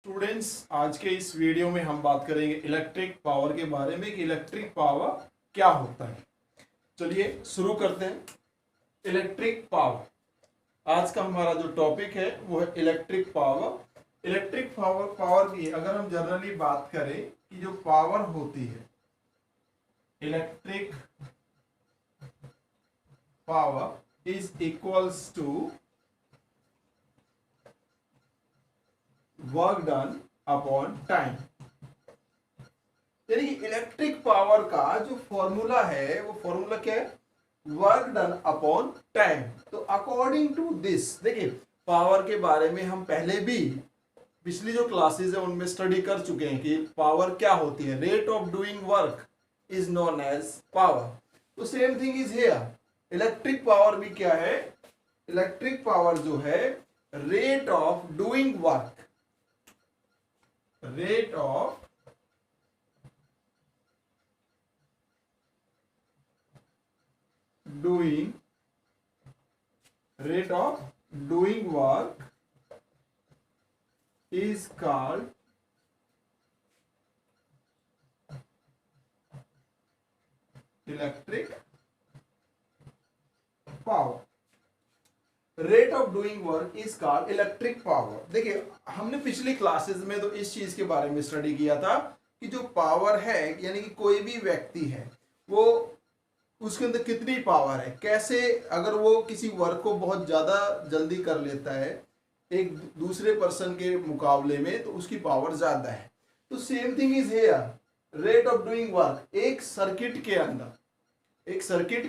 Students, आज के इस वीडियो में हम बात करेंगे इलेक्ट्रिक पावर के बारे में कि इलेक्ट्रिक पावर क्या होता है। चलिए शुरू करते हैं। इलेक्ट्रिक पावर आज का हमारा जो टॉपिक है वो है इलेक्ट्रिक पावर। इलेक्ट्रिक पावर की अगर हम जनरली बात करें कि जो पावर होती है electric power is equals to work done upon time. यानी इलेक्ट्रिक पावर का जो फॉर्मूला है वो फॉर्मूला क्या है? Work done upon time. तो अकॉर्डिंग टू दिस, देखिए पावर के बारे में हम पहले भी पिछली जो क्लासेस है उनमें स्टडी कर चुके हैं कि पावर क्या होती है। Rate of doing work is known as power. तो same thing is here. Electric power भी क्या है? इलेक्ट्रिक पावर जो है rate of doing work, rate of doing work is called electric power। Rate of doing work is called electric power. देखिए हमने पिछली classes में तो इस चीज के बारे में स्टडी किया था कि जो पावर है यानी कि कोई भी व्यक्ति है वो उसके अंदर कितनी पावर है, कैसे अगर वो किसी वर्क को बहुत ज्यादा जल्दी कर लेता है एक दूसरे पर्सन के मुकाबले में तो उसकी पावर ज्यादा है। तो same thing is here. Rate of doing work एक सर्किट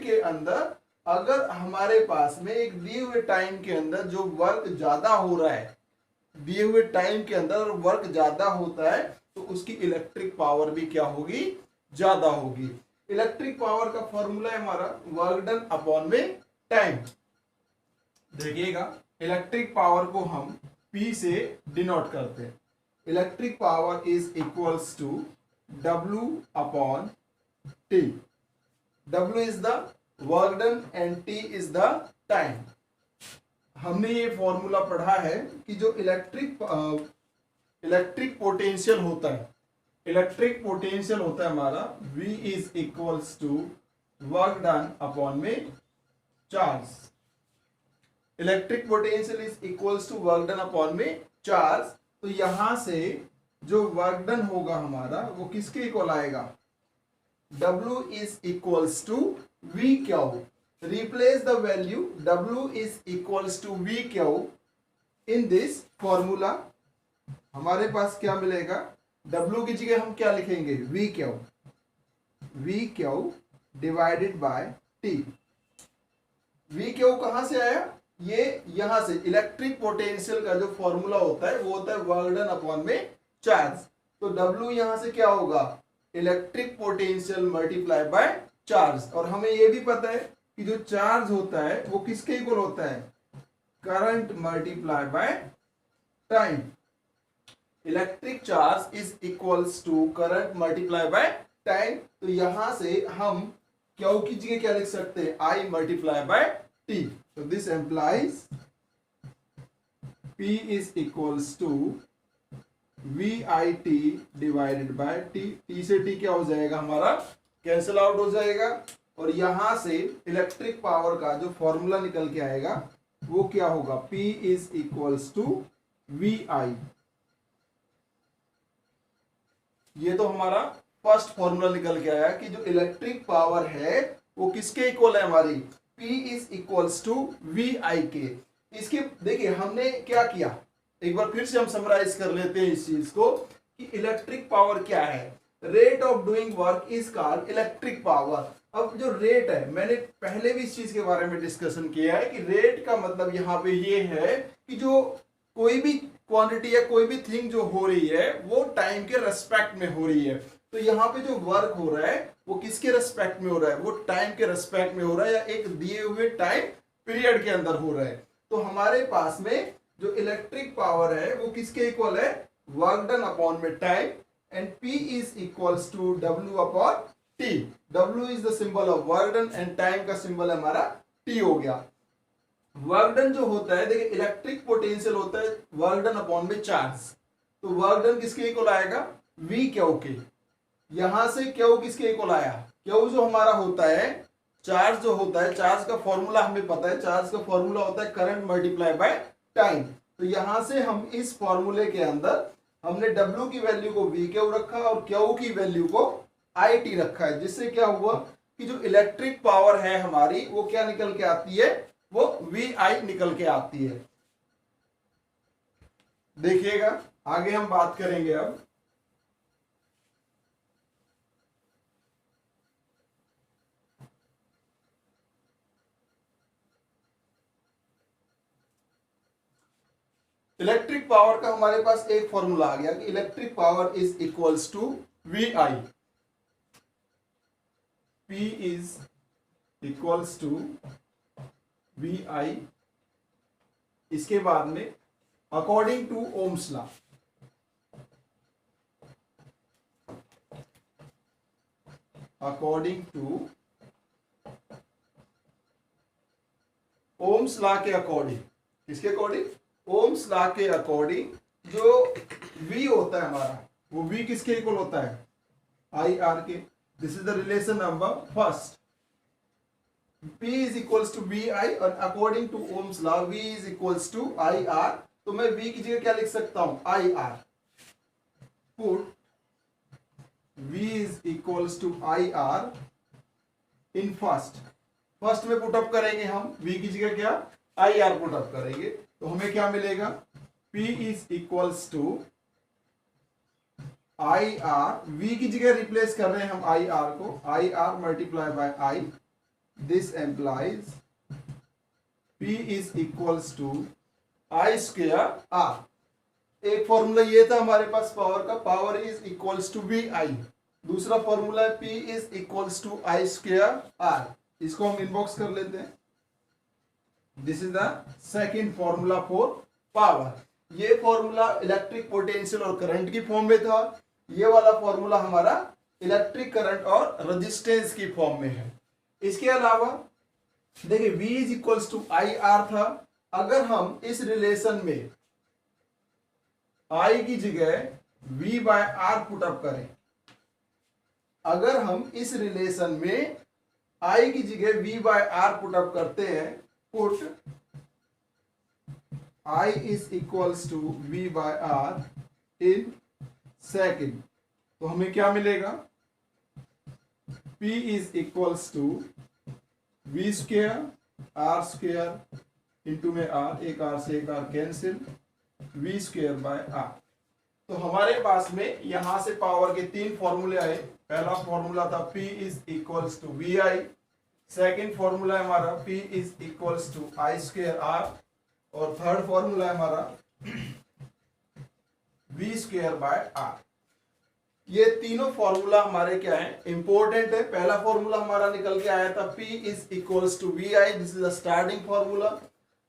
के अंदर अगर हमारे पास में एक दिए हुए टाइम के अंदर जो वर्क ज्यादा हो रहा है, दिए हुए टाइम के अंदर वर्क ज्यादा होता है तो उसकी इलेक्ट्रिक पावर भी क्या होगी? ज्यादा होगी। इलेक्ट्रिक पावर का फॉर्मूला है हमारा वर्क डन अपॉन में टाइम। देखिएगा इलेक्ट्रिक पावर को हम P से डिनोट करते हैं। Electric power is equals to W upon T। W is the work done and T is the time. हमने ये फॉर्मूला पढ़ा है कि जो इलेक्ट्रिक पोटेंशियल होता है हमारा V is equals to work done upon में charge. Electric potential is equals to work done upon में चार्ज। तो यहां से जो वर्क डन होगा हमारा वो किसके इक्वल आएगा? W is equals to VQ। Replace the value W is equals to VQ in this formula। हमारे पास क्या मिलेगा? W की जगह हम क्या लिखेंगे? VQ divided by T। VQ कहां से आया? ये यहां से इलेक्ट्रिक पोटेंशियल का जो फॉर्मूला होता है वो होता है वर्क डन अपॉन में चार्ज। तो W यहां से क्या होगा? Electric potential multiply by charge. और हमें यह भी पता है कि जो चार्ज होता है वो किसके इक्वल होता है? Current multiply by time. Electric charge is equals to current multiply by time. तो यहां से हम क्यू की जगह क्या लिख सकते हैं? I multiply by T। तो this implies P is equals to VIT divided by T। T से T क्या हो जाएगा? हमारा कैंसिल आउट हो जाएगा। और यहां से इलेक्ट्रिक पावर का जो फॉर्मूला निकल के आएगा वो क्या होगा? P is equals to VI। ये तो हमारा फर्स्ट फॉर्मूला निकल के आया कि जो इलेक्ट्रिक पावर है वो किसके इक्वल है? हमारी P is equals to VI के। इसके देखिए हमने क्या किया, एक बार फिर से हम समराइज कर लेते हैं इस चीज को कि इलेक्ट्रिक पावर क्या है। Rate of doing work is called electric power. अब जो रेट है मैंने पहले भी इस चीज के बारे में डिस्कशन किया है कि रेट का मतलब यहाँ पे ये है कि जो कोई भी क्वांटिटी या कोई भी थिंग जो हो रही है वो टाइम के रेस्पेक्ट में हो रही है। तो यहाँ पे जो वर्क हो रहा है वो किसके रेस्पेक्ट में हो रहा है? वो टाइम के रेस्पेक्ट में हो रहा है या एक दिए हुए टाइम पीरियड के अंदर हो रहा है। तो हमारे पास में जो इलेक्ट्रिक पावर है वो किसके इक्वल है? वर्क डन अपॉन में time and P is equals to W upon T। W is the symbol of work done and time का सिंबल हमारा T हो गया। वर्क डन जो होता है देखिए इलेक्ट्रिक पोटेंशियल होता है वर्क डन अपॉन में चार्ज। तो वर्क डन किसके इक्वल आएगा, वी क्यू के। यहां से क्यू किसके इक्वल आया, क्यू जो हमारा होता है चार्ज जो होता है, चार्ज का फॉर्मूला हमें पता है, चार्ज का फॉर्मूला होता है करंट मल्टीप्लाई बाय टाइम। तो यहां से हम इस फॉर्मूले के अंदर हमने W की वैल्यू को V क्यू रखा और Q की वैल्यू को IT रखा है, जिससे क्या हुआ कि जो इलेक्ट्रिक पावर है हमारी वो क्या निकल के आती है, वो VI निकल के आती है। देखिएगा आगे हम बात करेंगे अब। इलेक्ट्रिक पावर का हमारे पास एक फॉर्मूला आ गया कि electric power is equals to V I, P is equals to V I. इसके बाद में according to Ohm's law, according to Ohm's law के अकॉर्डिंग, किसके अकॉर्डिंग, ओम्स लॉ के अकॉर्डिंग जो V होता है हमारा, वो V किसके इक्वल होता है, आई आर के। This is the relation number first, P is equals to V I और according to Ohm's law V is equals to I R. तो मैं V की जगह क्या लिख सकता हूं, I R. Put V is equals to I R in first, first में पुटअप करेंगे हम, V की जगह क्या आई आर पुटअप करेंगे, तो हमें क्या मिलेगा, P is equals to I R, V की जगह रिप्लेस कर रहे हैं हम आई आर को, I R multiply by I. This implies P is equals to I square R. एक फॉर्मूला ये था हमारे पास पावर का, power is equals to V I. दूसरा फॉर्मूला है P is equals to I square R. इसको हम इनबॉक्स कर लेते हैं। This is the second formula for power. ये फॉर्मूला इलेक्ट्रिक पोटेंशियल और करंट की फॉर्म में था, ये वाला फॉर्मूला हमारा इलेक्ट्रिक करंट और रेजिस्टेंस की फॉर्म में है। इसके अलावा देखिए V is equals to I R था, अगर हम इस रिलेशन में I की जगह V बाय आर पुटअप करें, अगर हम इस रिलेशन में I की जगह V बाय आर पुटअप करते हैं, put I is equals to V by R in second, तो हमें क्या मिलेगा, P is equals to V square R square into में आर, एक आर से एक R cancel, V square by R. तो हमारे पास में यहां से पावर के तीन फॉर्मूले आए। पहला फॉर्मूला था P is equals to V I, second formula है हमारा P is equals to I square R, और थर्ड फॉर्मूला है हमारा V स्क्वेयर बाय आर। ये तीनों फॉर्मूला हमारे क्या है, इंपॉर्टेंट है। पहला फॉर्मूला हमारा निकल के आया था P is equals to V I, this is the starting formula.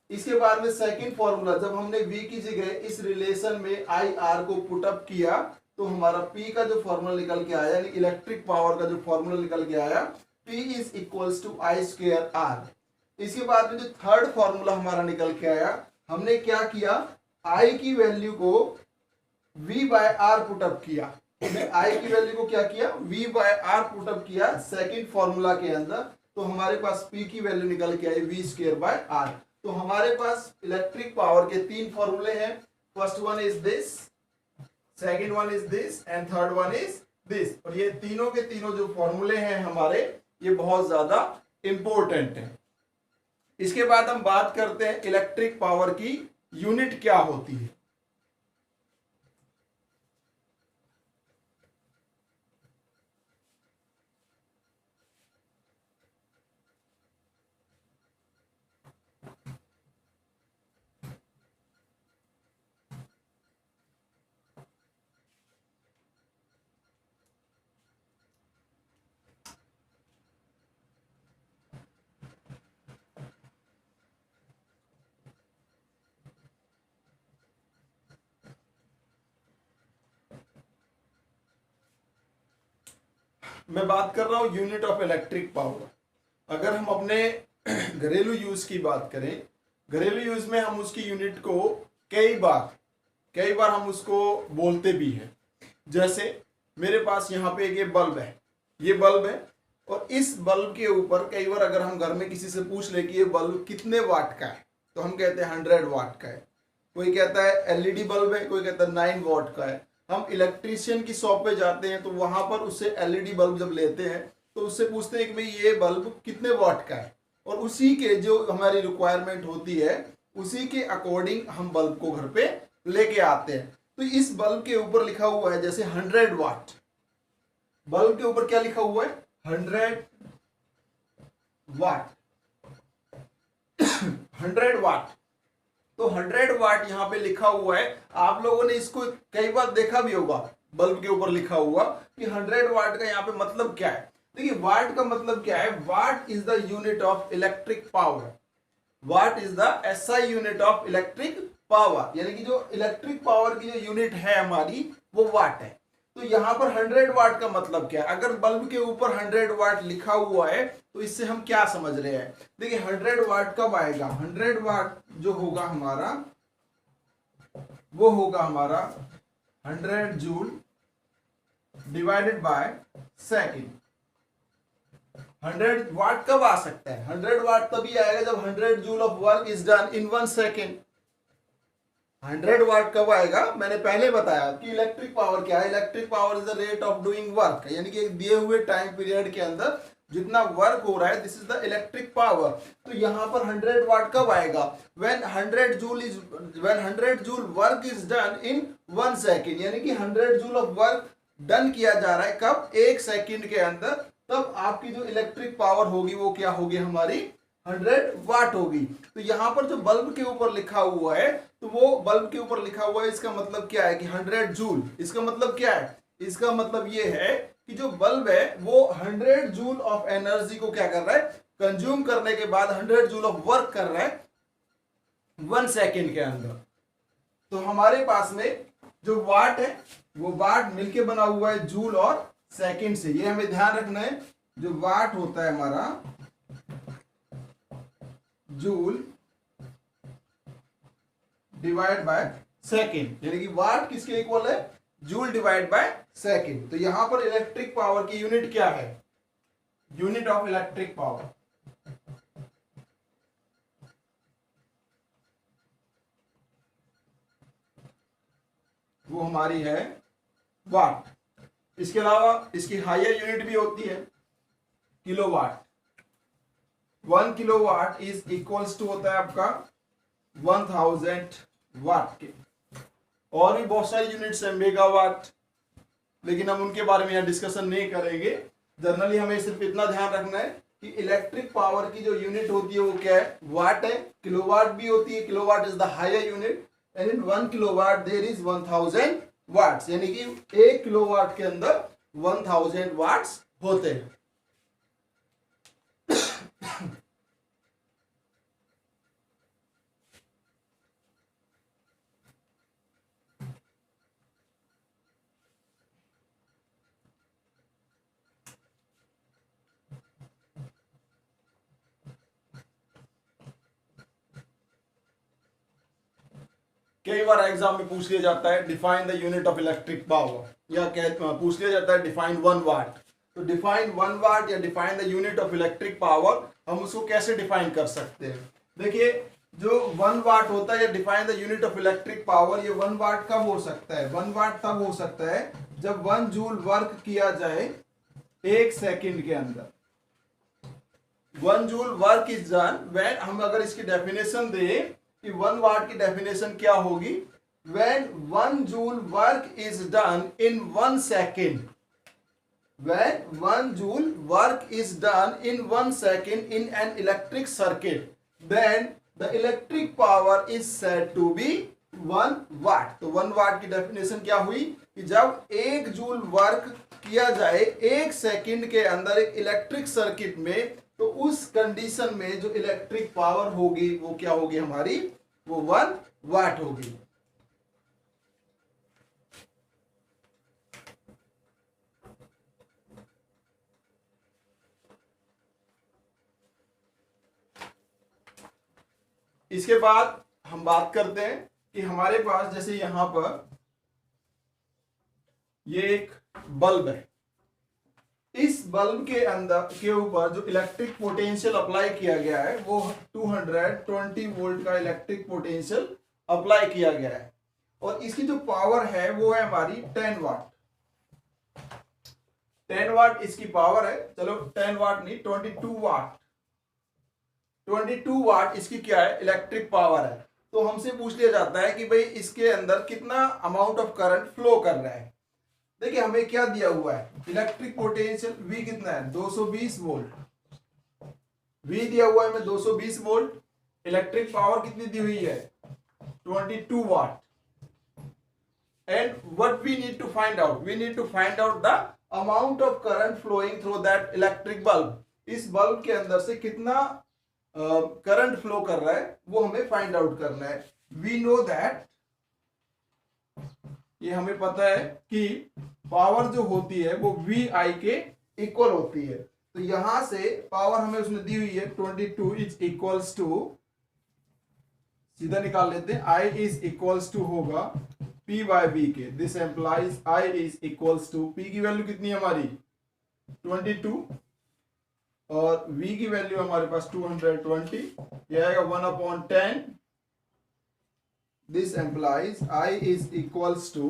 इसके बाद में सेकंड फॉर्मूला, जब हमने V की जगह इस रिलेशन में आई आर को पुटअप किया तो हमारा P का जो फॉर्मूला निकल के आया, यानी इलेक्ट्रिक पावर का जो फॉर्मूला निकल के आया, P is equals to I square R. इसके बाद में जो थर्ड फॉर्मूला हमारा निकल के आया, हमने क्या किया, I की वैल्यू को V बाय आर पुटअप किया। हमने I की वैल्यू को क्या किया, V बाय आर पुटअप किया सेकंड फॉर्मूला के अंदर, तो हमारे पास P की वैल्यू निकल के आई V स्क्वेयर बाय आर। तो हमारे पास इलेक्ट्रिक पावर के तीन फॉर्मूले हैं। First one is this, second one is this and third one is this. और ये तीनों के तीनों जो फॉर्मूले हैं हमारे, ये बहुत ज्यादा इंपॉर्टेंट है। इसके बाद हम बात करते हैं इलेक्ट्रिक पावर की यूनिट क्या होती है। मैं बात कर रहा हूं यूनिट ऑफ इलेक्ट्रिक पावर। अगर हम अपने घरेलू यूज की बात करें, घरेलू यूज में हम उसकी यूनिट को कई बार कई बार हम उसको बोलते भी हैं। जैसे मेरे पास यहाँ पे एक ये बल्ब है, ये बल्ब है, और इस बल्ब के ऊपर कई बार अगर हम घर में किसी से पूछ ले कि ये बल्ब कितने वाट का है, तो हम कहते हैं 100 वाट का है। कोई कहता है एलईडी बल्ब है, कोई कहता है 9 वाट का है। हम इलेक्ट्रीशियन की शॉप पे जाते हैं तो वहां पर उससे एलईडी बल्ब जब लेते हैं तो उससे पूछते हैं कि भाई ये बल्ब कितने वाट का है, और उसी के जो हमारी रिक्वायरमेंट होती है उसी के अकॉर्डिंग हम बल्ब को घर पे लेके आते हैं। तो इस बल्ब के ऊपर लिखा हुआ है जैसे 100 वाट, बल्ब के ऊपर क्या लिखा हुआ है 100 वाट 100 वाट। तो 100 वाट यहाँ पे लिखा हुआ है। आप लोगों ने इसको कई बार देखा भी होगा, बल्ब के ऊपर लिखा हुआ कि 100 वाट का यहाँ पे मतलब क्या है। देखिए वाट का मतलब क्या है, what is the unit of electric power, what is the SI unit of electric power, यानी कि जो इलेक्ट्रिक पावर की जो यूनिट है हमारी वो वाट है। तो यहाँ पर 100 वाट का मतलब क्या है, अगर बल्ब के ऊपर 100 वाट लिखा हुआ है तो इससे हम क्या समझ रहे हैं। देखिए 100 वाट कब आएगा, 100 वाट जो होगा हमारा वो होगा हमारा 100 जूल डिवाइडेड बाय सेकेंड। 100 वाट कब आ सकता है, 100 वाट तभी आएगा जब 100 joule of work is done in 1 second. 100 वाट कब आएगा, मैंने पहले बताया कि इलेक्ट्रिक पावर क्या है, electric power is the rate of doing work, यानी कि एक दिए हुए टाइम पीरियड के अंदर जितना वर्क हो रहा है, this is the electric power. तो यहाँ पर 100 वाट कब आएगा, when 100 joule work is done in 1 second, यानी कि 100 जूल ऑफ वर्क डन किया जा रहा है कब, 1 सेकेंड के अंदर, तब आपकी जो इलेक्ट्रिक पावर होगी वो क्या होगी हमारी 100 वाट होगी। तो यहाँ पर जो बल्ब के ऊपर लिखा हुआ है, तो वो बल्ब के ऊपर लिखा हुआ है, इसका मतलब क्या है कि 100 जूल, इसका मतलब क्या है, इसका मतलब ये है कि जो बल्ब है वो 100 जूल ऑफ एनर्जी को क्या कर रहा है, कंज्यूम करने के बाद 100 जूल ऑफ वर्क कर रहा है 1 सेकेंड के अंदर। तो हमारे पास में जो वाट है वो वाट मिलके बना हुआ है जूल और सेकेंड से, ये हमें ध्यान रखना है। जो वाट होता है हमारा जूल डिवाइड बाय सेकेंड, यानी कि वाट किसके इक्वल है, जूल डिवाइड बाय सेकेंड। तो यहां पर इलेक्ट्रिक पावर की यूनिट क्या है, यूनिट ऑफ इलेक्ट्रिक पावर वो हमारी है वाट। इसके अलावा इसकी हायर यूनिट भी होती है kilowatt. 1 kilowatt is equals to होता है आपका 1000 वाट के। और भी बहुत सारी यूनिट्स है, मेगावाट, लेकिन हम उनके बारे में यहाँ डिस्कशन नहीं करेंगे। जनरली हमें सिर्फ इतना ध्यान रखना है कि इलेक्ट्रिक पावर की जो यूनिट होती है वो क्या है, वाट है। किलोवाट भी होती है, kilowatt is the higher unit, and in 1 kilowatt there is 1000 watts, यानी कि 1 किलोवाट के अंदर 1000 वाट्स होते हैं। कई बार एग्जाम में पूछ लिया जाता है define the unit of electric power, या पूछ लिया जाता है डिफाइन 1 वाट। तो डिफाइन 1 वाट या define the unit of electric power, हम उसको कैसे डिफाइन कर सकते हैं। देखिए जो 1 वाट होता है या define the unit of electric power, ये 1 वाट कब हो सकता है, 1 वाट तब हो सकता है जब 1 जूल वर्क किया जाए 1 सेकेंड के अंदर। 1 joule work is done when, हम अगर इसकी डेफिनेशन दें कि 1 वाट की डेफिनेशन क्या होगी, when 1 joule work is done in 1 second, when 1 joule work is done in 1 second in an electric circuit, then the electric power is said to be 1 watt। तो 1 वाट की डेफिनेशन क्या हुई कि जब 1 जूल वर्क किया जाए 1 सेकंड के अंदर एक इलेक्ट्रिक सर्किट में, तो उस कंडीशन में जो इलेक्ट्रिक पावर होगी वो क्या होगी हमारी, वो 1 वाट होगी। इसके बाद हम बात करते हैं कि हमारे पास जैसे यहां पर ये एक बल्ब है, इस बल्ब के अंदर के ऊपर जो इलेक्ट्रिक पोटेंशियल अप्लाई किया गया है वो 220 वोल्ट का इलेक्ट्रिक पोटेंशियल अप्लाई किया गया है, और इसकी जो पावर है वो है हमारी 10 वाट। 10 वाट इसकी पावर है, चलो 10 वाट नहीं 22 वाट, 22 वाट इसकी क्या है, इलेक्ट्रिक पावर है। तो हमसे पूछ लिया जाता है कि भाई इसके अंदर कितना अमाउंट ऑफ करंट फ्लो कर रहा है। देखिए हमें क्या दिया हुआ है, इलेक्ट्रिक पोटेंशियल V कितना है, 220 वोल्ट, V दिया हुआ है हमें 220 वोल्ट, इलेक्ट्रिक पावर कितनी दी हुई है 22 watt. And what we need to find out, we need to find out the amount of current flowing through that electric bulb. इस बल्ब के अंदर से कितना करंट फ्लो कर रहा है वो हमें फाइंड आउट करना है। वी नो दैट, ये हमें पता है कि पावर जो होती है वो वी आई के इक्वल होती है। तो यहां से पावर हमें उसने दी हुई है 22 इज इक्वल्स टू, सीधा निकाल लेते हैं, I इज इक्वल्स टू होगा P बाय V के। This implies I is equals to, P की वैल्यू कितनी है हमारी 22 और V की वैल्यू हमारे पास 220, यह आएगा 1/10। This implies I is equals to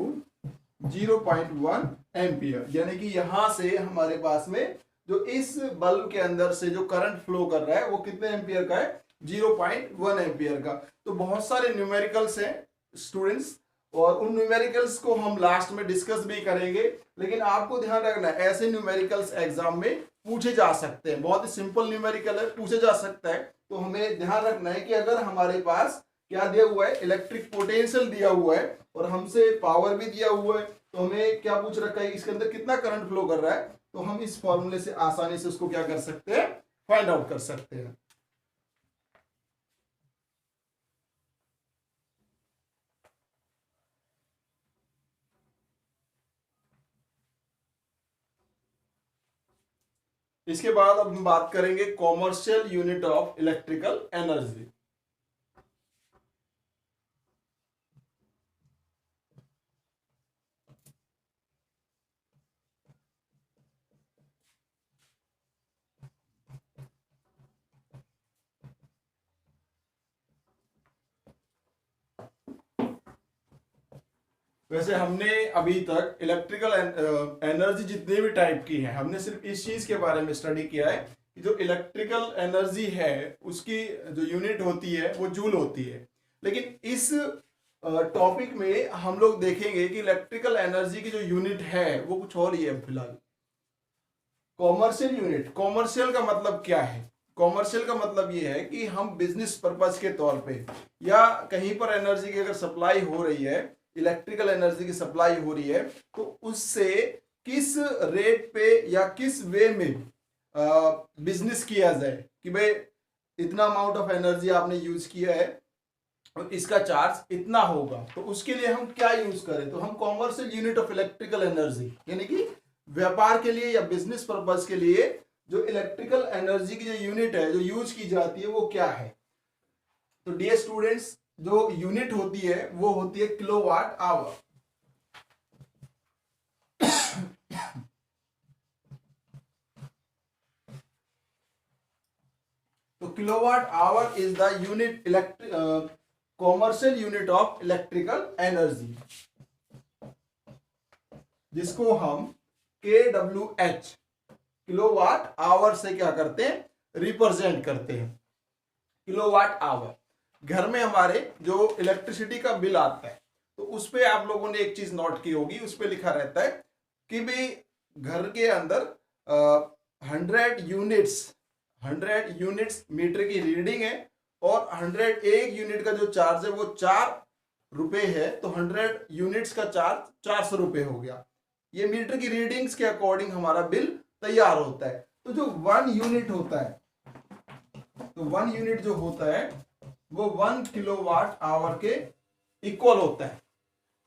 0.1 ampere, यानी कि यहां से हमारे पास में जो इस बल्ब के अंदर से जो करंट फ्लो कर रहा है वो कितने एम्पियर का है, 0.1 एम्पियर का। तो बहुत सारे न्यूमेरिकल्स हैं स्टूडेंट्स, और उन न्यूमेरिकल्स को हम लास्ट में डिस्कस भी करेंगे, लेकिन आपको ध्यान रखना है ऐसे न्यूमेरिकल्स एग्जाम में पूछे जा सकते हैं। बहुत ही सिंपल न्यूमेरिकल है, पूछे जा सकता है। तो हमें ध्यान रखना है कि अगर हमारे पास क्या दिया हुआ है, इलेक्ट्रिक पोटेंशियल दिया हुआ है और हमसे पावर भी दिया हुआ है, तो हमें क्या पूछ रखा है, इसके अंदर कितना करंट फ्लो कर रहा है, तो हम इस फॉर्मूले से आसानी से उसको क्या कर सकते हैं, फाइंड आउट कर सकते हैं। इसके बाद अब हम बात करेंगे commercial unit of electrical energy. वैसे हमने अभी तक इलेक्ट्रिकल एनर्जी जितने भी टाइप की है, हमने सिर्फ इस चीज के बारे में स्टडी किया है कि जो इलेक्ट्रिकल एनर्जी है उसकी जो यूनिट होती है वो जूल होती है। लेकिन इस टॉपिक में हम लोग देखेंगे कि इलेक्ट्रिकल एनर्जी की जो यूनिट है वो कुछ और ही है फिलहाल, कॉमर्शियल यूनिट। कॉमर्शियल का मतलब क्या है, कॉमर्शियल का मतलब ये है कि हम बिजनेस पर्पज के तौर पे या कहीं पर एनर्जी की अगर सप्लाई हो रही है, इलेक्ट्रिकल एनर्जी की सप्लाई हो रही है, तो उससे किस रेट पे या किस वे में बिजनेस किया जाए कि भाई इतना अमाउंट ऑफ एनर्जी आपने यूज किया है और इसका चार्ज इतना होगा, तो उसके लिए हम क्या यूज करें, तो हम commercial unit of electrical energy, यानी कि व्यापार के लिए या बिजनेस पर्पज के लिए जो इलेक्ट्रिकल एनर्जी की जो यूनिट है जो यूज की जाती है वो क्या है। तो डियर स्टूडेंट्स, जो यूनिट होती है वो होती है किलोवाट आवर। तो kilowatt hour is the unit commercial unit of electrical energy, जिसको हम KWH किलोवाट आवर से क्या करते हैं, रिप्रेजेंट करते हैं। किलोवाट आवर, घर में हमारे जो इलेक्ट्रिसिटी का बिल आता है तो उस पे आप लोगों ने एक चीज नोट की होगी, उस पे लिखा रहता है कि भाई घर के अंदर 100 यूनिट्स मीटर की रीडिंग है और 101 यूनिट का जो चार्ज है वो 4 रुपए है, तो 100 यूनिट्स का चार्ज 400 रुपए हो गया। ये मीटर की रीडिंग्स के अकॉर्डिंग हमारा बिल तैयार होता है। तो जो 1 यूनिट होता है, तो 1 यूनिट जो होता है वो 1 किलोवाट आवर के इक्वल होता है।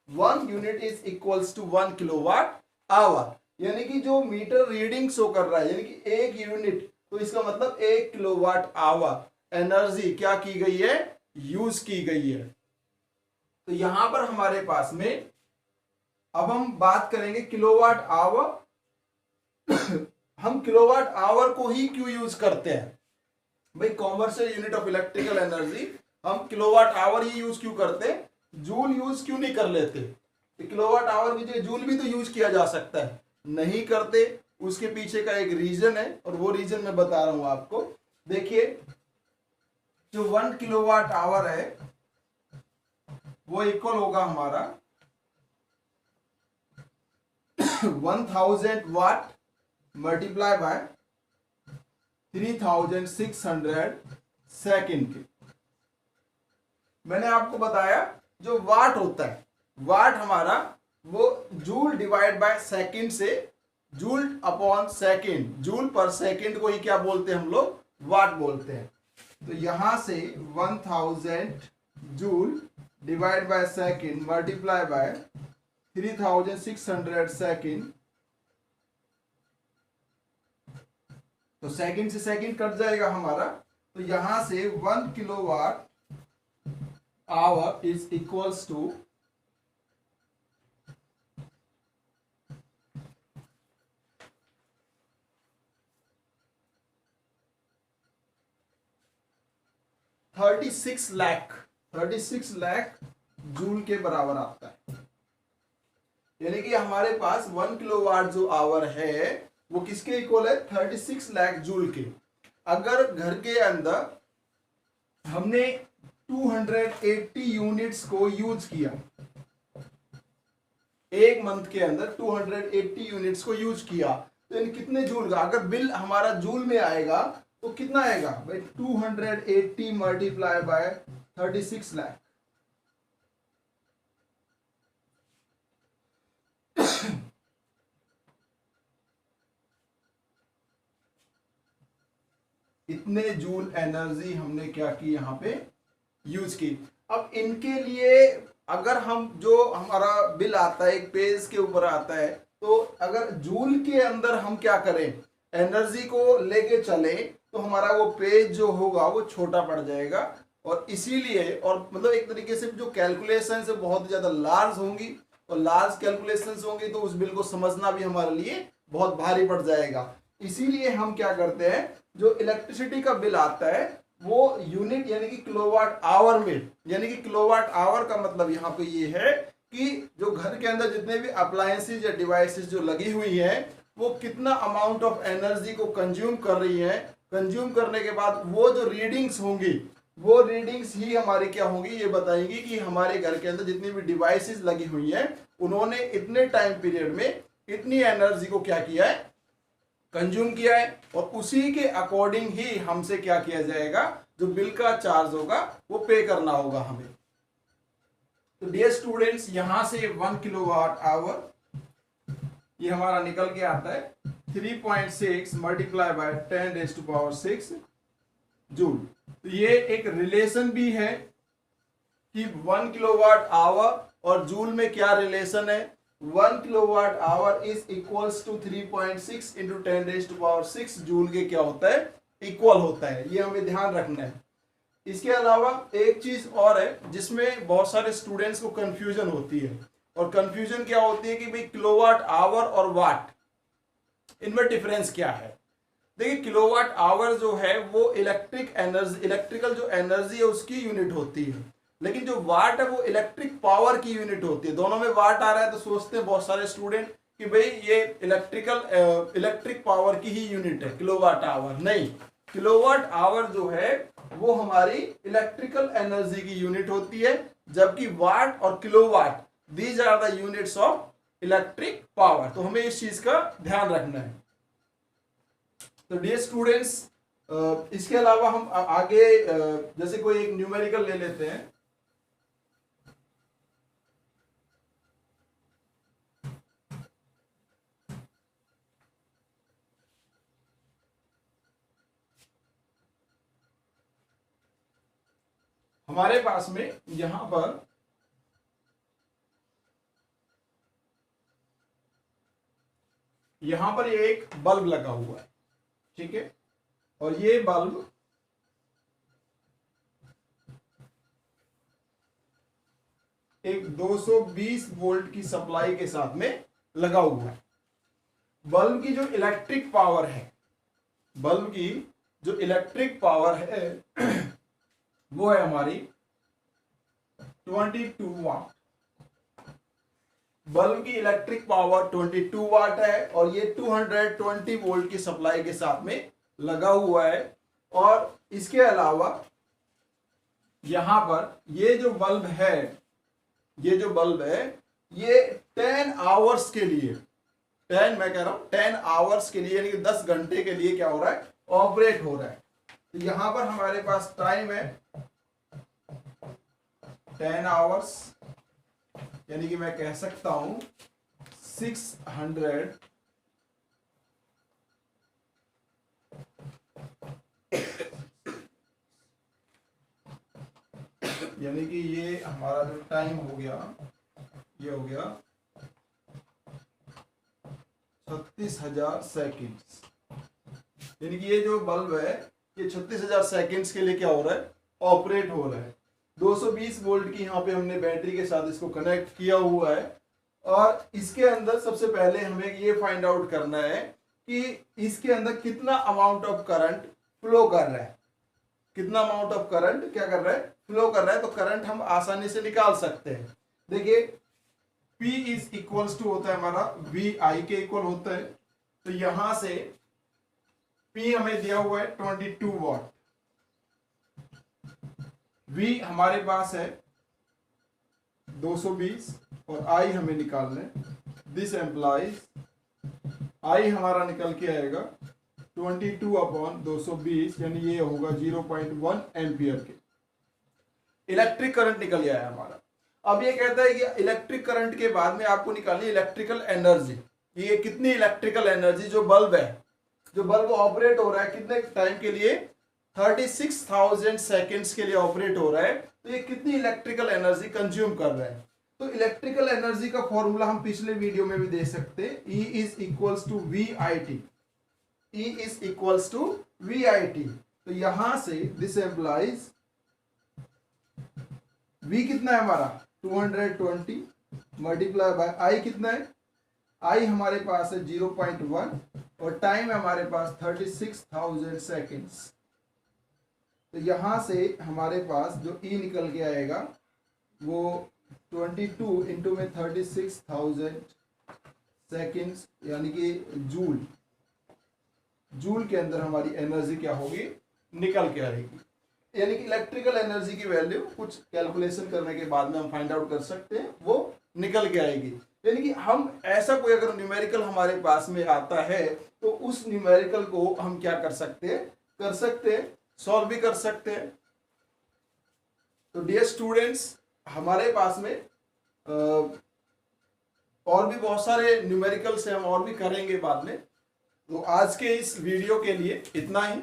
1 unit is equals to 1 kilowatt hour, यानी कि जो मीटर रीडिंग शो कर रहा है, यानी कि 1 यूनिट, तो इसका मतलब 1 किलोवाट आवर एनर्जी क्या की गई है, यूज की गई है। तो यहां पर हमारे पास में अब हम बात करेंगे किलोवाट आवर। हम किलोवाट आवर को ही क्यों यूज करते हैं भाई, commercial unit of electrical energy हम किलोवाट आवर ही यूज क्यों करते हैं, जूल यूज क्यों नहीं कर लेते। तो किलोवाट आवर की जगह जूल भी तो यूज किया जा सकता है, नहीं करते। उसके पीछे का एक रीजन है और वो रीजन मैं बता रहा हूं आपको। देखिए जो 1 किलोवाट आवर है वो इक्वल होगा हमारा 1000 वाट मल्टीप्लाई बाय 3600 सेकेंड के। मैंने आपको बताया जो वाट होता है, वाट हमारा वो जूल डिवाइड बाय सेकेंड से, जूल अपॉन सेकेंड, जूल पर सेकेंड को ही क्या बोलते हैं हम लोग, वाट बोलते हैं। तो यहां से 1000 joule divide by second multiply by 3600 second, तो सेकेंड से सेकेंड कट जाएगा हमारा। तो यहां से 1 kilowatt hour is equals to 36 lakh joule के बराबर आता है। यानी कि हमारे पास 1 किलोवाट जो आवर है वो किसके इक्वल है, 36 लाख जूल के। अगर घर के अंदर हमने 280 यूनिट्स को यूज किया, एक मंथ के अंदर 280 यूनिट्स को यूज किया, तो इन कितने जूल का, अगर बिल हमारा जूल में आएगा तो कितना आएगा भाई, 280 मल्टीप्लाई बाय 36 लाख। इतने जूल एनर्जी हमने क्या की यहां पे यूज की। अब इनके लिए अगर हम जो हमारा बिल आता है एक पेज के ऊपर आता है, तो अगर जूल के अंदर हम क्या करें, एनर्जी को लेके चले, तो हमारा वो पेज जो होगा वो छोटा पड़ जाएगा। और इसीलिए, और मतलब एक तरीके से जो कैलकुलेशन है बहुत ज्यादा लार्ज होंगी, और लार्ज कैलकुलेशन होंगी तो उस बिल को समझना भी हमारे लिए बहुत भारी पड़ जाएगा। इसीलिए हम क्या करते हैं, जो इलेक्ट्रिसिटी का बिल आता है वो यूनिट यानी कि किलोवाट आवर में, यानी कि किलोवाट आवर का मतलब यहाँ पे ये है कि जो घर के अंदर जितने भी अप्लायंसेज या डिवाइसेस जो लगी हुई है वो कितना अमाउंट ऑफ एनर्जी को कंज्यूम कर रही है। कंज्यूम करने के बाद वो जो रीडिंग्स होंगी, वो रीडिंग्स ही हमारी क्या होंगी, ये बताएंगी कि हमारे घर के अंदर जितनी भी डिवाइसेस लगी हुई है उन्होंने इतने टाइम पीरियड में इतनी एनर्जी को क्या किया है, कंज्यूम किया है। और उसी के अकॉर्डिंग ही हमसे क्या किया जाएगा, जो बिल का चार्ज होगा वो पे करना होगा हमें। तो डियर स्टूडेंट्स, यहां से 1 किलोवाट आवर ये हमारा निकल के आता है 3.6 मल्टीप्लाई बाय 10⁻⁶ जूल। तो ये एक रिलेशन भी है कि 1 किलोवाट आवर और जूल में क्या रिलेशन है। 1 kilowatt hour is equals to 3.6 into 10⁻⁶ joule के क्या होता है, इक्वल होता है। ये हमें ध्यान रखना है। इसके अलावा एक चीज और है जिसमें बहुत सारे स्टूडेंट्स को कंफ्यूजन होती है, और कंफ्यूजन क्या होती है कि भाई किलोवाट आवर और वाट, इनमें डिफरेंस क्या है। देखिए किलोवाट आवर जो है वो इलेक्ट्रिक एनर्जी, इलेक्ट्रिकल जो एनर्जी है उसकी यूनिट होती है, लेकिन जो वाट है वो इलेक्ट्रिक पावर की यूनिट होती है। दोनों में वाट आ रहा है तो सोचते हैं बहुत सारे स्टूडेंट कि भाई ये इलेक्ट्रिक पावर की ही यूनिट है किलोवाट आवर। नहीं, किलोवाट आवर जो है वो हमारी इलेक्ट्रिकल एनर्जी की यूनिट होती है, जबकि वाट और kilowatt these are the units of electric power. तो हमें इस चीज का ध्यान रखना है। तो डियर स्टूडेंट्स, इसके अलावा हम आगे जैसे कोई एक न्यूमेरिकल ले लेते हैं। हमारे पास में यहां पर एक बल्ब लगा हुआ है, ठीक है, और ये बल्ब एक 220 वोल्ट की सप्लाई के साथ में लगा हुआ है। बल्ब की जो इलेक्ट्रिक पावर है, बल्ब की जो इलेक्ट्रिक पावर है वो है हमारी 22 वाट। बल्ब की इलेक्ट्रिक पावर 22 वाट है और ये 220 वोल्ट की सप्लाई के साथ में लगा हुआ है। और इसके अलावा यहां पर ये जो बल्ब है, ये जो बल्ब है ये 10 आवर्स के लिए, 10 मैं कह रहा हूं 10 आवर्स के लिए, यानी कि 10 घंटे के लिए क्या हो रहा है, ऑपरेट हो रहा है। तो यहां पर हमारे पास टाइम है 10 आवर्स, यानी कि मैं कह सकता हूं 600 यानी कि ये हमारा जो टाइम हो गया, ये हो गया 36,000 सेकेंड्स। यानी कि ये जो बल्ब है ये 36,000 सेकेंड्स के लिए क्या हो रहा है, ऑपरेट हो रहा है। 220 वोल्ट की यहाँ पे हमने बैटरी के साथ इसको कनेक्ट किया हुआ है। और इसके अंदर सबसे पहले हमें ये फाइंड आउट करना है कि इसके अंदर कितना अमाउंट ऑफ करंट फ्लो कर रहा है, कितना अमाउंट ऑफ करंट क्या कर रहा है, फ्लो कर रहा है। तो करंट हम आसानी से निकाल सकते हैं। देखिए P इज इक्वल्स टू होता है हमारा VI के इक्वल होता है। तो यहां से P हमें दिया हुआ है 22 वॉट, V हमारे पास है 220 और I हमें निकालना है। दिस एम्प्लाइज I हमारा निकल के आएगा 22 अपॉन 220, यानी ये होगा 0.1 एम्पियर के। इलेक्ट्रिक करंट निकल गया है हमारा। अब ये कहता है कि इलेक्ट्रिक करंट के बाद में आपको निकालनी इलेक्ट्रिकल एनर्जी। ये कितनी इलेक्ट्रिकल एनर्जी, जो बल्ब है, जो बल्ब ऑपरेट हो रहा है कितने टाइम के लिए, 36,000 सेकेंड्स के लिए ऑपरेट हो रहा है। तो ये कितनी इलेक्ट्रिकल एनर्जी कंज्यूम कर रहा है। तो इलेक्ट्रिकल एनर्जी का फॉर्मूला हम पिछले वीडियो में भी दे सकते हैं। E is equals to VIT, E is equals to VIT। तो यहां से दिस एम्प्लाइज V कितना है हमारा 220 मल्टीप्लाई बाय I कितना है, I हमारे पास है 0.1 और टाइम है हमारे पास 36,000 सेकेंड्स। तो यहां से हमारे पास जो E निकल के आएगा वो 22 इंटू में 36,000 सेकेंड्स, यानी कि जूल, जूल के अंदर हमारी एनर्जी क्या होगी, निकल के आएगी। यानी कि इलेक्ट्रिकल एनर्जी की वैल्यू कुछ कैलकुलेशन करने के बाद में हम फाइंड आउट कर सकते हैं, वो निकल के आएगी। यानी कि हम ऐसा कोई अगर न्यूमेरिकल हमारे पास में आता है तो उस न्यूमेरिकल को हम क्या कर सकते हैं, सॉल्व भी कर सकते हैं। तो डियर स्टूडेंट्स, हमारे पास में और भी बहुत सारे न्यूमेरिकल्स हैं, हम और भी करेंगे बाद में। तो आज के इस वीडियो के लिए इतना ही।